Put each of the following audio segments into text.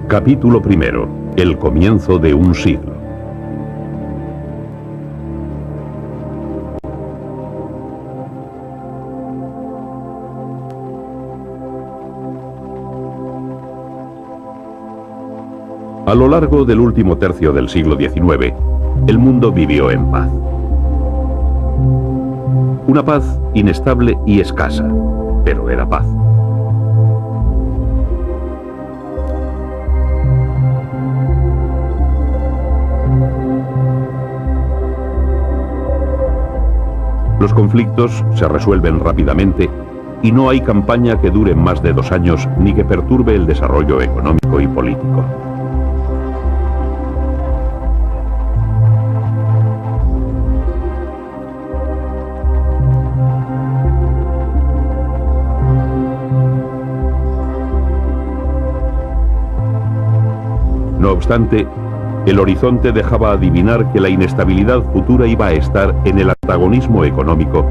Capítulo primero. El comienzo de un siglo. A lo largo del último tercio del siglo XIX, el mundo vivió en paz. Una paz inestable y escasa, pero era paz. Los conflictos se resuelven rápidamente y no hay campaña que dure más de 2 años ni que perturbe el desarrollo económico y político. No obstante, el horizonte dejaba adivinar que la inestabilidad futura iba a estar en el antagonismo económico,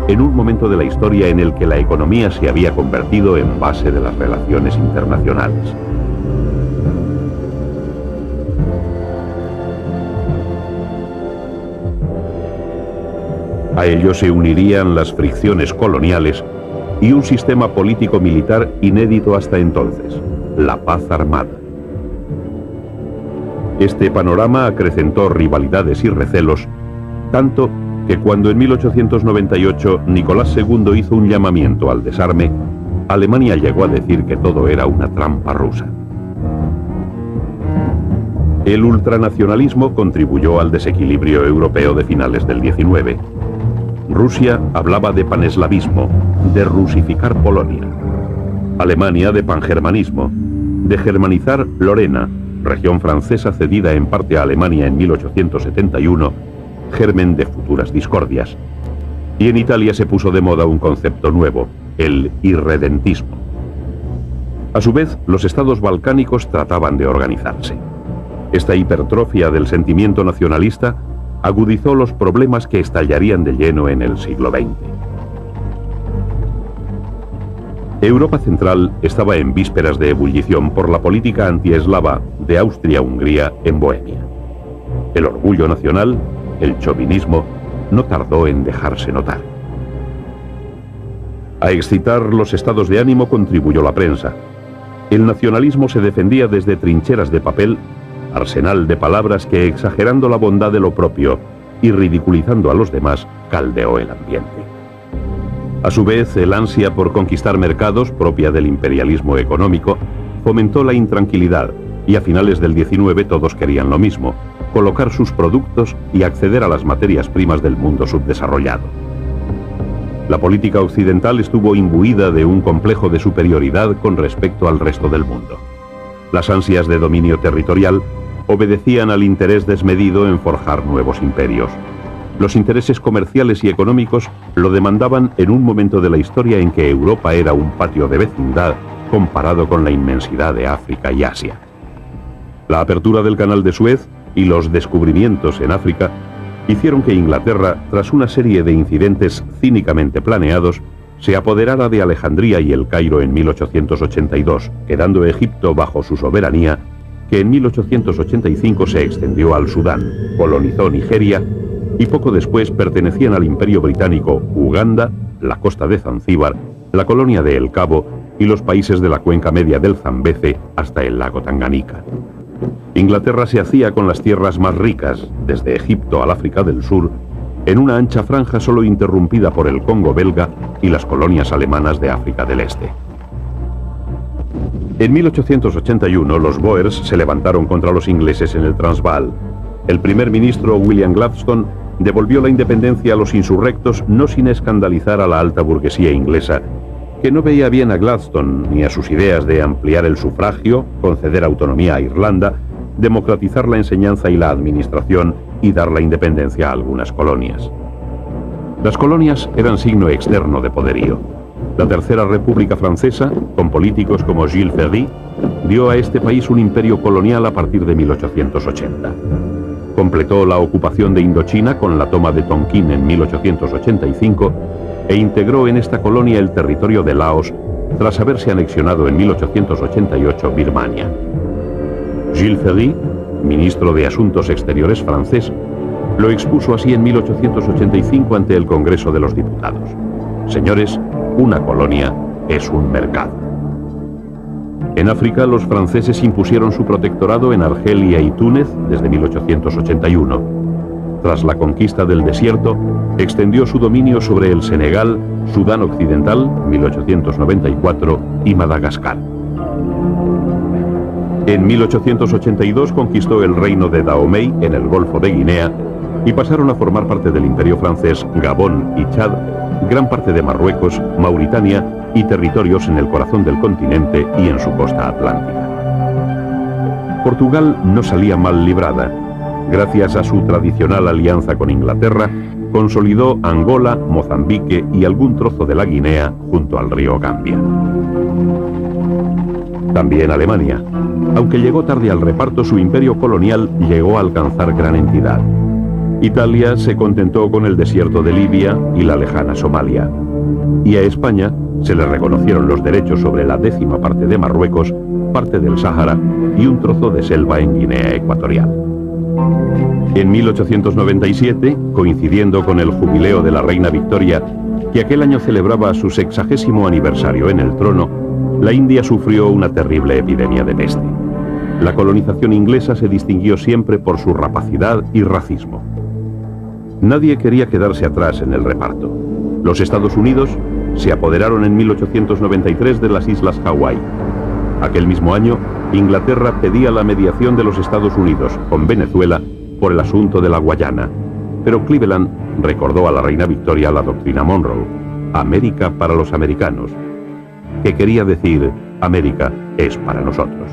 en un momento de la historia en el que la economía se había convertido en base de las relaciones internacionales. A ello se unirían las fricciones coloniales y un sistema político-militar inédito hasta entonces, la paz armada. Este panorama acrecentó rivalidades y recelos, tanto que cuando en 1898 Nicolás II hizo un llamamiento al desarme, Alemania llegó a decir que todo era una trampa rusa. El ultranacionalismo contribuyó al desequilibrio europeo de finales del XIX. Rusia hablaba de paneslavismo, de rusificar Polonia. Alemania de pangermanismo, de germanizar Lorena, región francesa cedida en parte a Alemania en 1871, germen de futuras discordias. Y en Italia se puso de moda un concepto nuevo, el irredentismo. A su vez, los estados balcánicos trataban de organizarse. Esta hipertrofia del sentimiento nacionalista agudizó los problemas que estallarían de lleno en el siglo XX. Europa Central estaba en vísperas de ebullición por la política antieslava de Austria-Hungría en Bohemia. El orgullo nacional, el chauvinismo, no tardó en dejarse notar. A excitar los estados de ánimo contribuyó la prensa. El nacionalismo se defendía desde trincheras de papel, arsenal de palabras que, exagerando la bondad de lo propio y ridiculizando a los demás, caldeó el ambiente. A su vez, el ansia por conquistar mercados, propia del imperialismo económico, fomentó la intranquilidad, y a finales del XIX todos querían lo mismo: colocar sus productos y acceder a las materias primas del mundo subdesarrollado. La política occidental estuvo imbuida de un complejo de superioridad con respecto al resto del mundo. Las ansias de dominio territorial obedecían al interés desmedido en forjar nuevos imperios. Los intereses comerciales y económicos lo demandaban en un momento de la historia en que Europa era un patio de vecindad comparado con la inmensidad de África y Asia. La apertura del Canal de Suez y los descubrimientos en África hicieron que Inglaterra, tras una serie de incidentes cínicamente planeados, se apoderara de Alejandría y El Cairo en 1882, quedando Egipto bajo su soberanía, que en 1885 se extendió al Sudán, colonizó Nigeria y poco después pertenecían al Imperio Británico Uganda, la costa de Zanzíbar, la colonia de El Cabo y los países de la cuenca media del Zambeze hasta el lago Tanganica. Inglaterra se hacía con las tierras más ricas, desde Egipto al África del Sur, en una ancha franja solo interrumpida por el Congo belga y las colonias alemanas de África del Este. En 1881 los Boers se levantaron contra los ingleses en el Transvaal. El primer ministro William Gladstone devolvió la independencia a los insurrectos, no sin escandalizar a la alta burguesía inglesa, que no veía bien a Gladstone ni a sus ideas de ampliar el sufragio, conceder autonomía a Irlanda, democratizar la enseñanza y la administración y dar la independencia a algunas colonias. Las colonias eran signo externo de poderío. La Tercera República Francesa, con políticos como Jules Ferry, dio a este país un imperio colonial a partir de 1880. Completó la ocupación de Indochina con la toma de Tonkin en 1885 e integró en esta colonia el territorio de Laos tras haberse anexionado en 1888 Birmania. Jules Ferry, ministro de Asuntos Exteriores francés, lo expuso así en 1885 ante el Congreso de los Diputados. Señores, una colonia es un mercado. En África, los franceses impusieron su protectorado en Argelia y Túnez desde 1881. Tras la conquista del desierto, extendió su dominio sobre el Senegal, Sudán Occidental, 1894, y Madagascar. En 1882 conquistó el reino de Dahomey en el Golfo de Guinea y pasaron a formar parte del Imperio francés Gabón y Chad, gran parte de Marruecos, Mauritania y territorios en el corazón del continente y en su costa atlántica. Portugal no salía mal librada. Gracias a su tradicional alianza con Inglaterra, consolidó Angola, Mozambique y algún trozo de la Guinea junto al río Gambia. También Alemania. Aunque llegó tarde al reparto, su imperio colonial llegó a alcanzar gran entidad. Italia se contentó con el desierto de Libia y la lejana Somalia. Y a España se le reconocieron los derechos sobre la 10ª parte de Marruecos, parte del Sáhara y un trozo de selva en Guinea Ecuatorial. En 1897, coincidiendo con el jubileo de la reina Victoria, que aquel año celebraba su 60º aniversario en el trono, la India sufrió una terrible epidemia de peste. La colonización inglesa se distinguió siempre por su rapacidad y racismo. Nadie quería quedarse atrás en el reparto. Los Estados Unidos se apoderaron en 1893 de las Islas Hawái. Aquel mismo año, Inglaterra pedía la mediación de los Estados Unidos con Venezuela por el asunto de la Guayana, pero Cleveland recordó a la reina Victoria la doctrina Monroe, América para los americanos, que quería decir América es para nosotros.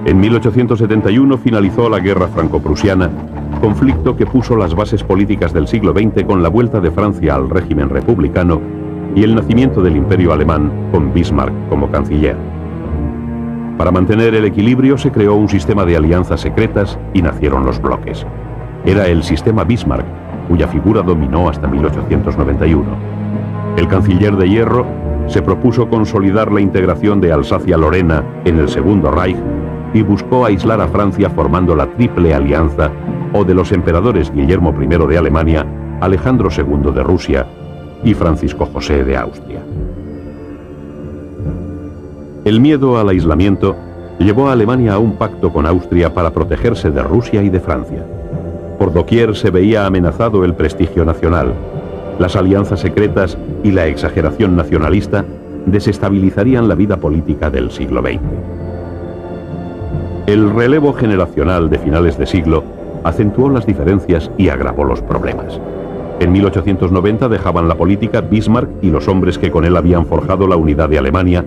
En 1871 finalizó la Guerra Franco-Prusiana, conflicto que puso las bases políticas del siglo XX con la vuelta de Francia al régimen republicano y el nacimiento del Imperio Alemán con Bismarck como canciller. Para mantener el equilibrio se creó un sistema de alianzas secretas y nacieron los bloques. Era el sistema Bismarck, cuya figura dominó hasta 1891. El canciller de hierro se propuso consolidar la integración de Alsacia-Lorena en el Segundo Reich y buscó aislar a Francia formando la Triple Alianza o de los emperadores Guillermo I de Alemania, Alejandro II de Rusia y Francisco José de Austria. El miedo al aislamiento llevó a Alemania a un pacto con Austria para protegerse de Rusia y de Francia. Por doquier se veía amenazado el prestigio nacional. Las alianzas secretas y la exageración nacionalista desestabilizarían la vida política del siglo XX. El relevo generacional de finales de siglo acentuó las diferencias y agravó los problemas. En 1890 dejaban la política Bismarck y los hombres que con él habían forjado la unidad de Alemania,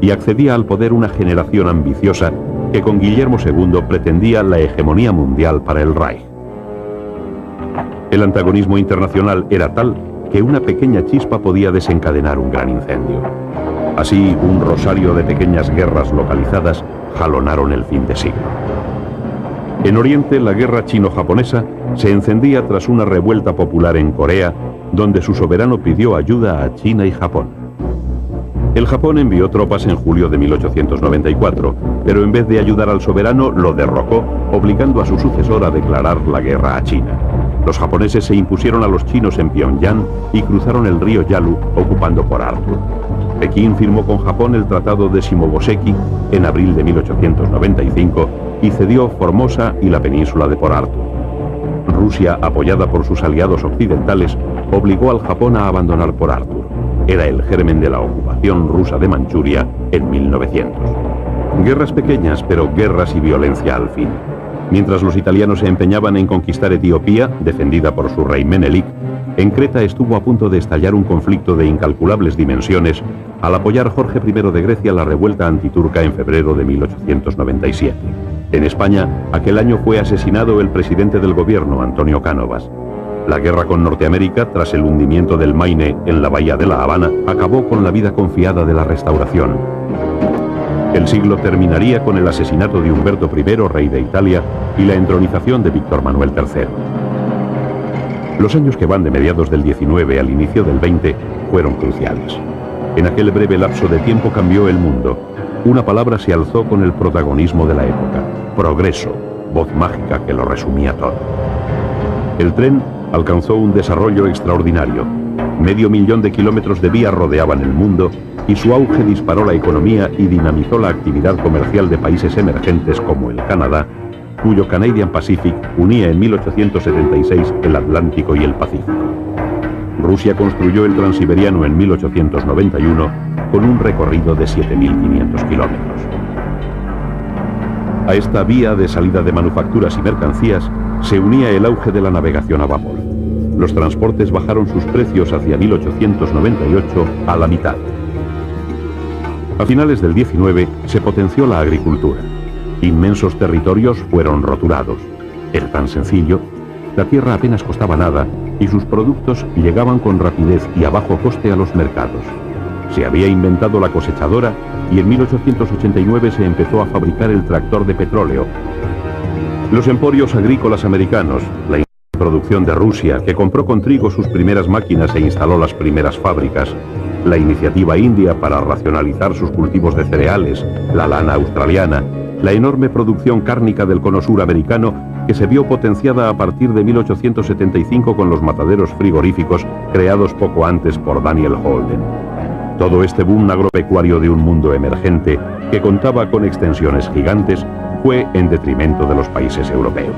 y accedía al poder una generación ambiciosa que con Guillermo II pretendía la hegemonía mundial para el Reich. El antagonismo internacional era tal que una pequeña chispa podía desencadenar un gran incendio. Así, un rosario de pequeñas guerras localizadas jalonaron el fin de siglo. En Oriente, la guerra chino-japonesa se encendía tras una revuelta popular en Corea, donde su soberano pidió ayuda a China y Japón. El Japón envió tropas en julio de 1894, pero en vez de ayudar al soberano, lo derrocó, obligando a su sucesor a declarar la guerra a China. Los japoneses se impusieron a los chinos en Pyongyang y cruzaron el río Yalu, ocupando Port Arthur. Pekín firmó con Japón el Tratado de Shimoboseki en abril de 1895 y cedió Formosa y la península de Port Arthur. Rusia, apoyada por sus aliados occidentales, obligó al Japón a abandonar Port Arthur. Era el germen de la ocupación rusa de Manchuria en 1900. Guerras pequeñas, pero guerras y violencia al fin. Mientras los italianos se empeñaban en conquistar Etiopía, defendida por su rey Menelik, en Creta estuvo a punto de estallar un conflicto de incalculables dimensiones al apoyar Jorge I de Grecia la revuelta antiturca en febrero de 1897. En España, aquel año fue asesinado el presidente del gobierno, Antonio Cánovas. La guerra con Norteamérica, tras el hundimiento del Maine en la bahía de La Habana, acabó con la vida confiada de la Restauración. El siglo terminaría con el asesinato de Humberto I, rey de Italia, y la entronización de Víctor Manuel III. Los años que van de mediados del 19 al inicio del 20 fueron cruciales. En aquel breve lapso de tiempo cambió el mundo. Una palabra se alzó con el protagonismo de la época: progreso, voz mágica que lo resumía todo. El tren alcanzó un desarrollo extraordinario. 500.000 de kilómetros de vías rodeaban el mundo y su auge disparó la economía y dinamizó la actividad comercial de países emergentes como el Canadá, cuyo Canadian Pacific unía en 1876 el Atlántico y el Pacífico. Rusia construyó el Transiberiano en 1891 con un recorrido de 7.500 kilómetros. A esta vía de salida de manufacturas y mercancías se unía el auge de la navegación a vapor. Los transportes bajaron sus precios hacia 1898 a la mitad. A finales del 19 se potenció la agricultura. Inmensos territorios fueron roturados. Era tan sencillo, la tierra apenas costaba nada y sus productos llegaban con rapidez y a bajo coste a los mercados. Se había inventado la cosechadora y en 1889 se empezó a fabricar el tractor de petróleo. Los emporios agrícolas americanos, la producción de Rusia, que compró con trigo sus primeras máquinas e instaló las primeras fábricas, la iniciativa india para racionalizar sus cultivos de cereales, la lana australiana, la enorme producción cárnica del cono sur americano, que se vio potenciada a partir de 1875 con los mataderos frigoríficos creados poco antes por Daniel Holden. Todo este boom agropecuario de un mundo emergente, que contaba con extensiones gigantes, fue en detrimento de los países europeos.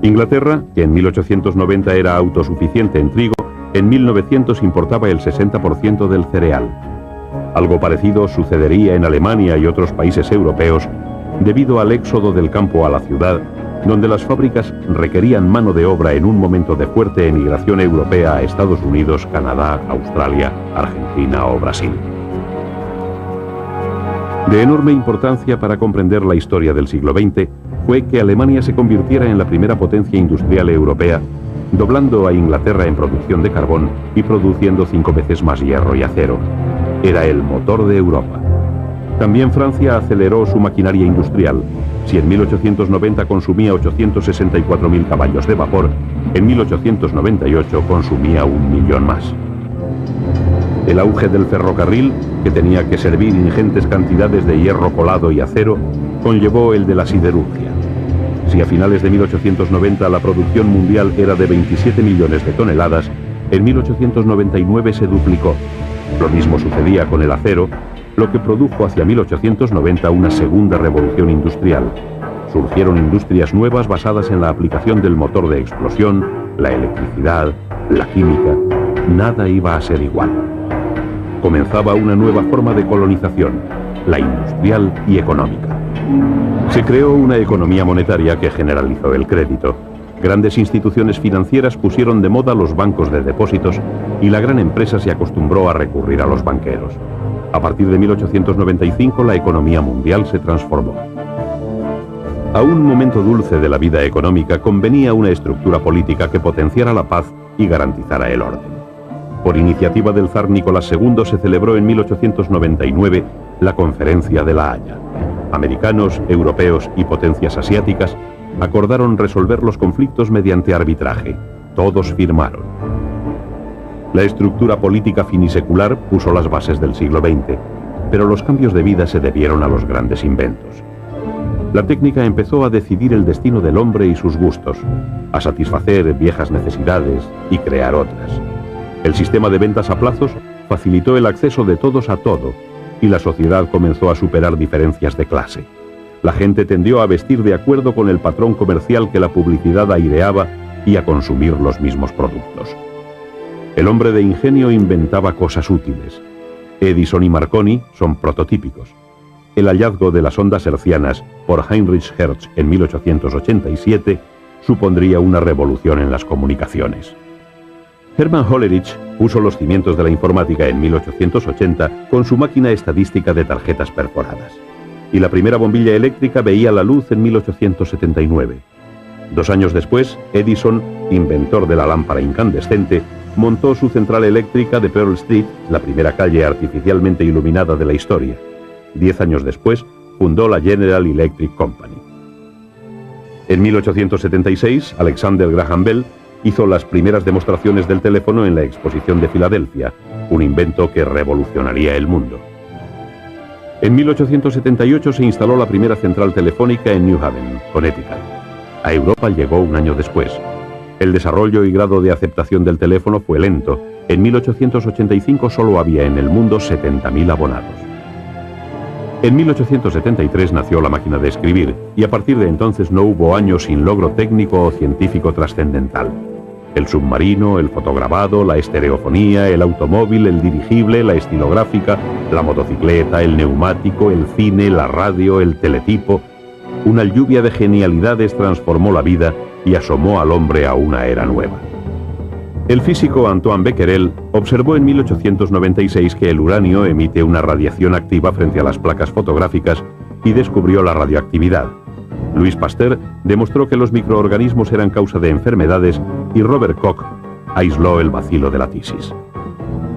Inglaterra, que en 1890 era autosuficiente en trigo, en 1900 importaba el 60% del cereal. Algo parecido sucedería en Alemania y otros países europeos debido al éxodo del campo a la ciudad, donde las fábricas requerían mano de obra en un momento de fuerte emigración europea a Estados Unidos, Canadá, Australia, Argentina o Brasil. De enorme importancia para comprender la historia del siglo XX fue que Alemania se convirtiera en la primera potencia industrial europea, doblando a Inglaterra en producción de carbón y produciendo 5 veces más hierro y acero. Era el motor de Europa. También Francia aceleró su maquinaria industrial. Si en 1890 consumía 864.000 caballos de vapor, en 1898 consumía 1.000.000 más. El auge del ferrocarril, que tenía que servir ingentes cantidades de hierro colado y acero, conllevó el de la siderurgia. Si a finales de 1890 la producción mundial era de 27 millones de toneladas, en 1899 se duplicó. Lo mismo sucedía con el acero, lo que produjo hacia 1890 una segunda revolución industrial. Surgieron industrias nuevas basadas en la aplicación del motor de explosión, la electricidad, la química. Nada iba a ser igual. Comenzaba una nueva forma de colonización, la industrial y económica. Se creó una economía monetaria que generalizó el crédito. Grandes instituciones financieras pusieron de moda los bancos de depósitos y la gran empresa se acostumbró a recurrir a los banqueros. A partir de 1895 la economía mundial se transformó. A un momento dulce de la vida económica convenía una estructura política que potenciara la paz y garantizara el orden. Por iniciativa del zar Nicolás II se celebró en 1899 la Conferencia de La Haya. Americanos, europeos y potencias asiáticas acordaron resolver los conflictos mediante arbitraje. Todos firmaron. La estructura política finisecular puso las bases del siglo XX, pero los cambios de vida se debieron a los grandes inventos. La técnica empezó a decidir el destino del hombre y sus gustos, a satisfacer viejas necesidades y crear otras. El sistema de ventas a plazos facilitó el acceso de todos a todo, y la sociedad comenzó a superar diferencias de clase. La gente tendió a vestir de acuerdo con el patrón comercial que la publicidad aireaba y a consumir los mismos productos. El hombre de ingenio inventaba cosas útiles. Edison y Marconi son prototípicos. El hallazgo de las ondas hertzianas por Heinrich Hertz en 1887 supondría una revolución en las comunicaciones. Hermann Hollerith puso los cimientos de la informática en 1880 con su máquina estadística de tarjetas perforadas. Y la primera bombilla eléctrica veía la luz en 1879. 2 años después, Edison, inventor de la lámpara incandescente, montó su central eléctrica de Pearl Street, la primera calle artificialmente iluminada de la historia. 10 años después, fundó la General Electric Company. En 1876, Alexander Graham Bell hizo las primeras demostraciones del teléfono en la Exposición de Filadelfia, un invento que revolucionaría el mundo. En 1878 se instaló la primera central telefónica en New Haven, Connecticut. A Europa llegó un año después. El desarrollo y grado de aceptación del teléfono fue lento. En 1885 solo había en el mundo 70.000 abonados. En 1873 nació la máquina de escribir y a partir de entonces no hubo año sin logro técnico o científico trascendental. El submarino, el fotograbado, la estereofonía, el automóvil, el dirigible, la estilográfica, la motocicleta, el neumático, el cine, la radio, el teletipo. Una lluvia de genialidades transformó la vida y asomó al hombre a una era nueva. El físico Antoine Becquerel observó en 1896 que el uranio emite una radiación activa frente a las placas fotográficas y descubrió la radioactividad. Louis Pasteur demostró que los microorganismos eran causa de enfermedades y Robert Koch aisló el bacilo de la tisis.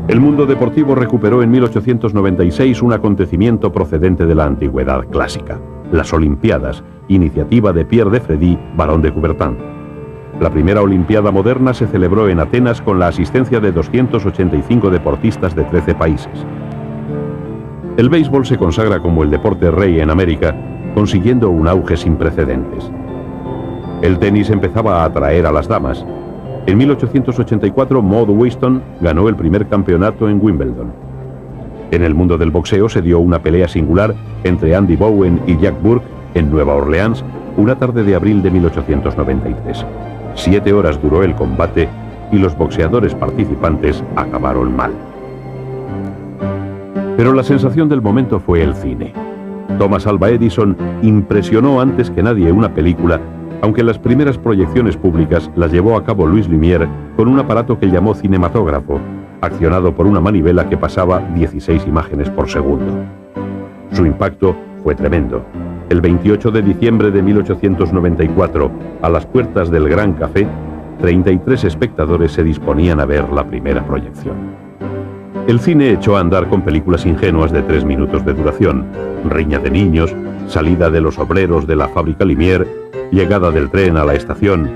El mundo deportivo recuperó en 1896 un acontecimiento procedente de la antigüedad clásica, las Olimpiadas, iniciativa de Pierre de Freddy, barón de Coubertin. La primera Olimpiada moderna se celebró en Atenas con la asistencia de 285 deportistas de 13 países. El béisbol se consagra como el deporte rey en América, consiguiendo un auge sin precedentes. El tenis empezaba a atraer a las damas. En 1884, Maud Weston ganó el primer campeonato en Wimbledon. En el mundo del boxeo se dio una pelea singular entre Andy Bowen y Jack Burke en Nueva Orleans, una tarde de abril de 1893. 7 horas duró el combate y los boxeadores participantes acabaron mal. Pero la sensación del momento fue el cine. Thomas Alva Edison impresionó antes que nadie una película, aunque las primeras proyecciones públicas las llevó a cabo Louis Lumière con un aparato que llamó cinematógrafo, accionado por una manivela que pasaba 16 imágenes por segundo. Su impacto fue tremendo. El 28 de diciembre de 1894, a las puertas del Gran Café, 33 espectadores se disponían a ver la primera proyección. El cine echó a andar con películas ingenuas de 3 minutos de duración, riña de niños, salida de los obreros de la fábrica Lumière, llegada del tren a la estación.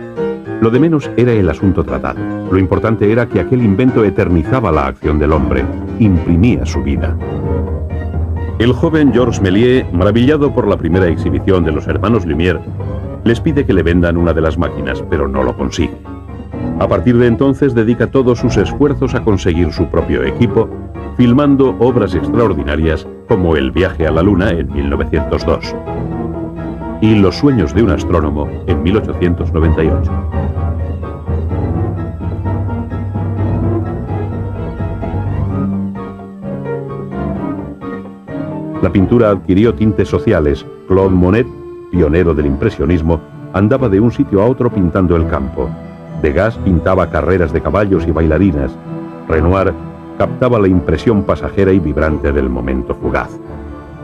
Lo de menos era el asunto tratado. Lo importante era que aquel invento eternizaba la acción del hombre, imprimía su vida. El joven Georges Méliès, maravillado por la primera exhibición de los hermanos Lumière, les pide que le vendan una de las máquinas, pero no lo consigue. A partir de entonces dedica todos sus esfuerzos a conseguir su propio equipo, filmando obras extraordinarias como El viaje a la luna en 1902 y Los sueños de un astrónomo en 1898. La pintura adquirió tintes sociales. Claude Monet, pionero del impresionismo, andaba de un sitio a otro pintando el campo. Degas pintaba carreras de caballos y bailarinas. Renoir captaba la impresión pasajera y vibrante del momento fugaz.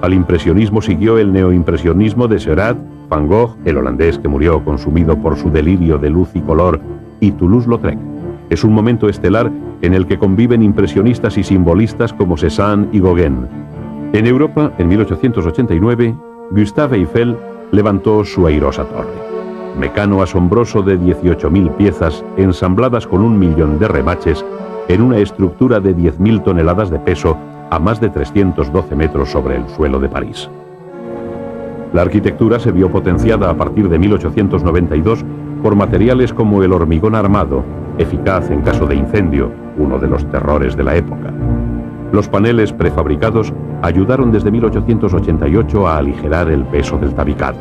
Al impresionismo siguió el neoimpresionismo de Seurat, Van Gogh, el holandés que murió consumido por su delirio de luz y color, y Toulouse-Lautrec. Es un momento estelar en el que conviven impresionistas y simbolistas como Cézanne y Gauguin. En Europa, en 1889, Gustave Eiffel levantó su airosa torre. Mecano asombroso de 18.000 piezas ensambladas con 1 millón de remaches en una estructura de 10.000 toneladas de peso a más de 312 metros sobre el suelo de París. La arquitectura se vio potenciada a partir de 1892 por materiales como el hormigón armado, eficaz en caso de incendio, uno de los terrores de la época. Los paneles prefabricados ayudaron desde 1888 a aligerar el peso del tabicado.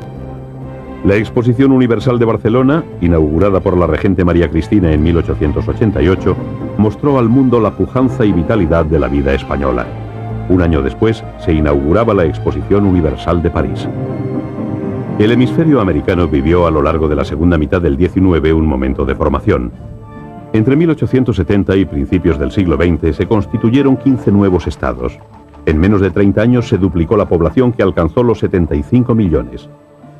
La Exposición Universal de Barcelona, inaugurada por la regente María Cristina en 1888, mostró al mundo la pujanza y vitalidad de la vida española. Un año después se inauguraba la Exposición Universal de París. El hemisferio americano vivió a lo largo de la segunda mitad del XIX un momento de formación. Entre 1870 y principios del siglo XX se constituyeron 15 nuevos estados. En menos de 30 años se duplicó la población, que alcanzó los 75 millones.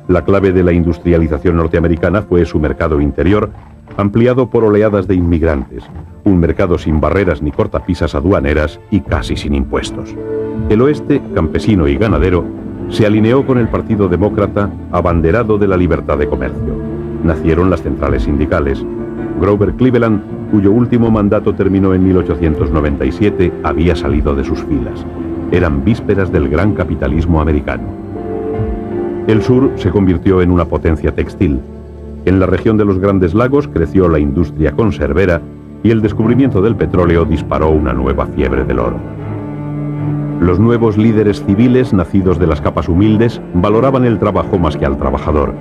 La clave de la industrialización norteamericana fue su mercado interior, ampliado por oleadas de inmigrantes, un mercado sin barreras ni cortapisas aduaneras y casi sin impuestos. El oeste, campesino y ganadero, se alineó con el Partido Demócrata, abanderado de la libertad de comercio. Nacieron las centrales sindicales. Grover Cleveland, cuyo último mandato terminó en 1897, había salido de sus filas. Eran vísperas del gran capitalismo americano. El sur se convirtió en una potencia textil. En la región de los Grandes Lagos creció la industria conservera y el descubrimiento del petróleo disparó una nueva fiebre del oro. Los nuevos líderes civiles nacidos de las capas humildes valoraban el trabajo más que al trabajador.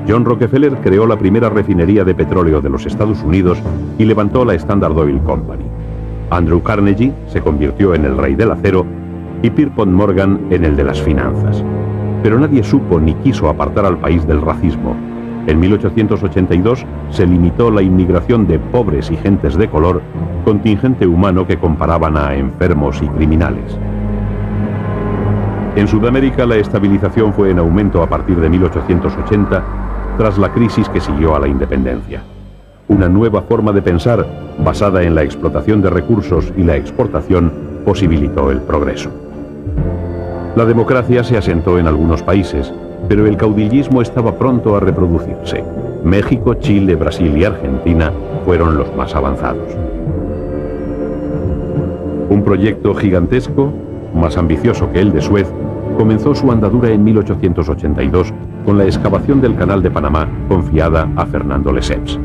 John Rockefeller creó la primera refinería de petróleo de los Estados Unidos y levantó la Standard Oil Company. Andrew Carnegie se convirtió en el rey del acero y Pierpont Morgan en el de las finanzas. Pero nadie supo ni quiso apartar al país del racismo. En 1882 se limitó la inmigración de pobres y gentes de color, contingente humano que comparaban a enfermos y criminales. En Sudamérica la estabilización fue en aumento a partir de 1880, tras la crisis que siguió a la independencia. Una nueva forma de pensar, basada en la explotación de recursos y la exportación, posibilitó el progreso. La democracia se asentó en algunos países, pero el caudillismo estaba pronto a reproducirse. México, Chile, Brasil y Argentina fueron los más avanzados. Un proyecto gigantesco, más ambicioso que el de Suez, comenzó su andadura en 1882 con la excavación del Canal de Panamá confiada a Fernando Lesseps.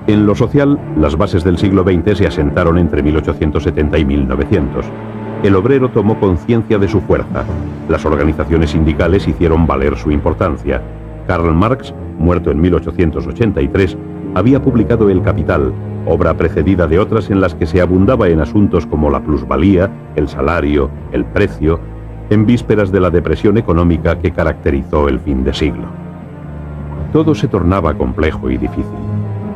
En lo social, las bases del siglo XX se asentaron entre 1870 y 1900. El obrero tomó conciencia de su fuerza. Las organizaciones sindicales hicieron valer su importancia. Karl Marx, muerto en 1883, había publicado El Capital, obra precedida de otras en las que se abundaba en asuntos como la plusvalía, el salario, el precio, en vísperas de la depresión económica que caracterizó el fin de siglo. Todo se tornaba complejo y difícil.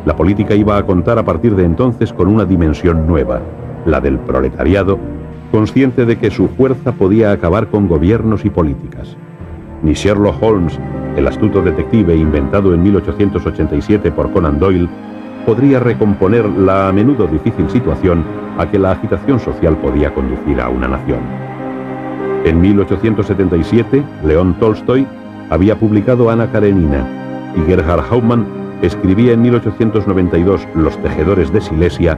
La política iba a contar a partir de entonces con una dimensión nueva, la del proletariado, consciente de que su fuerza podía acabar con gobiernos y políticas. Ni Sherlock Holmes, el astuto detective inventado en 1887 por Conan Doyle, podría recomponer la a menudo difícil situación a que la agitación social podía conducir a una nación. En 1877, León Tolstoy había publicado Ana Karenina y Gerhard Hauptmann escribía en 1892 Los tejedores de Silesia,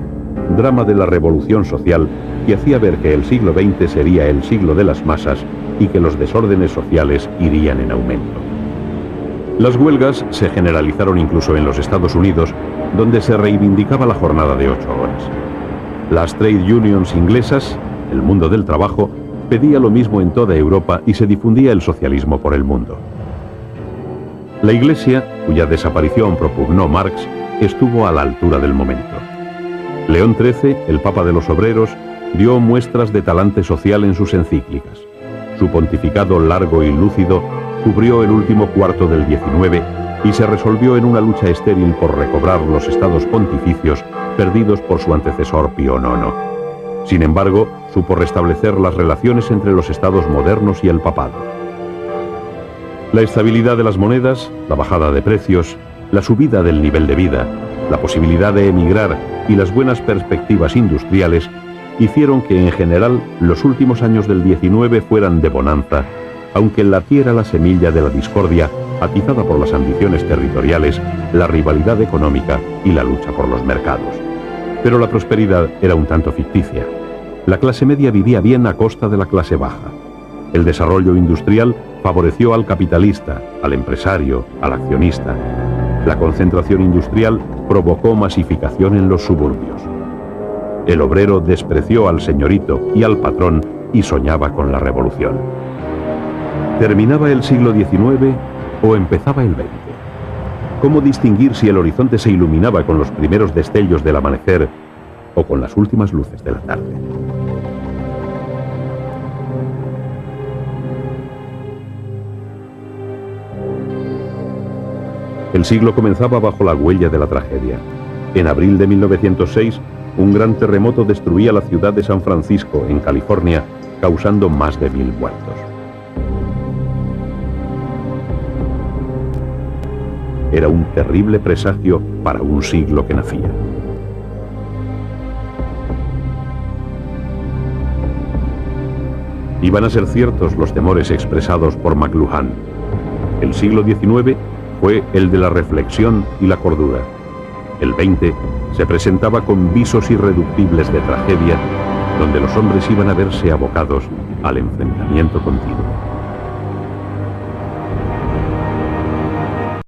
drama de la revolución social que hacía ver que el siglo XX sería el siglo de las masas y que los desórdenes sociales irían en aumento. Las huelgas se generalizaron incluso en los Estados Unidos, donde se reivindicaba la jornada de 8 horas. Las trade unions inglesas, el mundo del trabajo, pedía lo mismo en toda Europa y se difundía el socialismo por el mundo. La Iglesia, cuya desaparición propugnó Marx, estuvo a la altura del momento. León XIII, el Papa de los Obreros, dio muestras de talante social en sus encíclicas. Su pontificado largo y lúcido cubrió el último cuarto del XIX y se resolvió en una lucha estéril por recobrar los estados pontificios perdidos por su antecesor Pío IX. Sin embargo, supo restablecer las relaciones entre los estados modernos y el papado. La estabilidad de las monedas, la bajada de precios, la subida del nivel de vida, la posibilidad de emigrar y las buenas perspectivas industriales hicieron que en general los últimos años del XIX fueran de bonanza, aunque latiera la semilla de la discordia atizada por las ambiciones territoriales, la rivalidad económica y la lucha por los mercados. Pero la prosperidad era un tanto ficticia. La clase media vivía bien a costa de la clase baja. El desarrollo industrial favoreció al capitalista, al empresario, al accionista. La concentración industrial provocó masificación en los suburbios. El obrero despreció al señorito y al patrón y soñaba con la revolución. ¿Terminaba el siglo XIX o empezaba el XX? ¿Cómo distinguir si el horizonte se iluminaba con los primeros destellos del amanecer o con las últimas luces de la tarde? El siglo comenzaba bajo la huella de la tragedia. En abril de 1906, un gran terremoto destruía la ciudad de San Francisco, en California, causando más de 1000 muertos. Era un terrible presagio para un siglo que nacía. Iban a ser ciertos los temores expresados por McLuhan. El siglo XIX fue el de la reflexión y la cordura. El XX se presentaba con visos irreductibles de tragedia donde los hombres iban a verse abocados al enfrentamiento continuo.